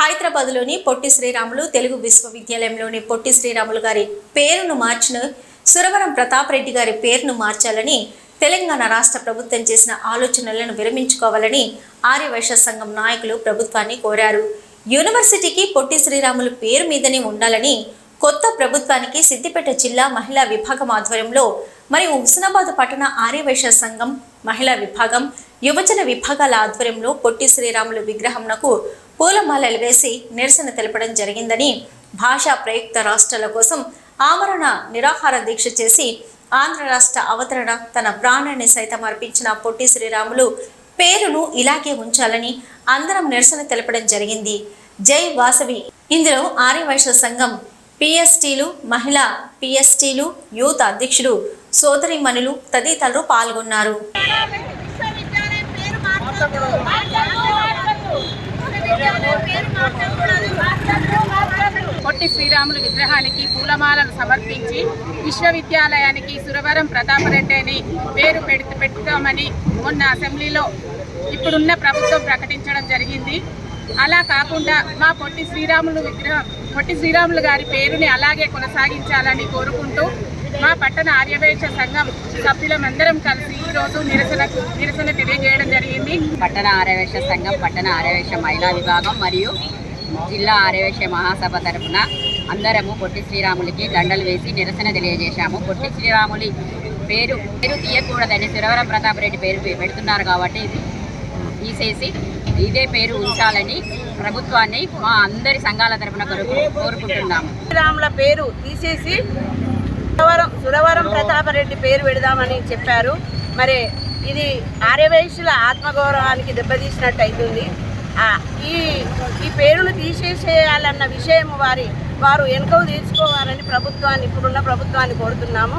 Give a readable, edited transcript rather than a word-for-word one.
హైదరాబాద్లోని పొట్టి శ్రీరాములు తెలుగు విశ్వవిద్యాలయంలోని పొట్టి శ్రీరాములు గారి పేరును మార్చిన సురవరం ప్రతాప్ రెడ్డి గారి పేరును మార్చాలని తెలంగాణ రాష్ట్ర ప్రభుత్వం చేసిన ఆలోచనలను విరమించుకోవాలని ఆర్యవైశ్య సంఘం నాయకులు ప్రభుత్వాన్ని కోరారు. యూనివర్సిటీకి పొట్టి శ్రీరాములు పేరు మీదనే ఉండాలని కొత్త ప్రభుత్వానికి సిద్దిపేట జిల్లా మహిళా విభాగం ఆధ్వర్యంలో మరియు హుస్నాబాద్ పట్టణ ఆర్యవైశ్య సంఘం మహిళా విభాగం యువజన విభాగాల ఆధ్వర్యంలో పొట్టి శ్రీరాములు విగ్రహంనకు పూలమాలలు వేసి నిరసన తెలపడం జరిగిందని, భాషా ప్రయుక్త రాష్ట్రాల కోసం ఆమరణ నిరాహార దీక్ష చేసి ఆంధ్ర రాష్ట్ర అవతరణ తన ప్రాణాన్ని సైతం అర్పించిన పొట్టి శ్రీరాములు పేరును ఇలాగే ఉంచాలని అందరం నిరసన తెలపడం జరిగింది. జై వాసవి. ఇందులో ఆర్యవైశ్య సంఘం పిఎస్టీలు, మహిళా పిఎస్టీలు, యూత్ అధ్యక్షుడు, సోదరిమణులు తదితరులు పాల్గొన్నారు. పొట్టి శ్రీరాములు విగ్రహానికి పూలమాలను సమర్పించి విశ్వవిద్యాలయానికి సురవరం ప్రతాపరెడ్డి అని పేరు పెడతామని మొన్న అసెంబ్లీలో ఇప్పుడున్న ప్రభుత్వం ప్రకటించడం జరిగింది. అలా కాకుండా మా పొట్టి శ్రీరాములు గారి పేరుని అలాగే కొనసాగించాలని కోరుకుంటూ మా పట్టణ ఆర్యవైశ్య సంఘం సభ్యులమందరం కలిసి ఈరోజు నిరసన తెలియజేయడం జరిగింది. పట్టణ ఆర్యవైశ్య సంఘం, పట్టణ ఆర్యవైశ్య మహిళా విభాగం మరియు జిల్లా ఆర్యవైశ్య మహాసభ తరఫున అందరము పొట్టి శ్రీరాములకి దండలు వేసి నిరసన తెలియజేశాము. పొట్టి శ్రీరాములి పేరు తీయకూడదని సురవరం ప్రతాప్ రెడ్డి పేరు పెడుతున్నారు కాబట్టి తీసేసి ఇదే పేరు ఉంచాలని ప్రభుత్వాన్ని మా అందరి సంఘాల తరఫున కోరుకుంటున్నాము. శ్రీరాముల పేరు తీసేసి సురవరం ప్రతాపరెడ్డి పేరు పెడదామని చెప్పారు. మరి ఇది ఆర్యవైశ్యుల ఆత్మగౌరవానికి దెబ్బతీసినట్టు అవుతుంది. ఈ పేరును తీసేసేయాలన్న విషయం వారు వెనుకకు తీసుకోవాలని ఇప్పుడున్న ప్రభుత్వాన్ని కోరుతున్నాము.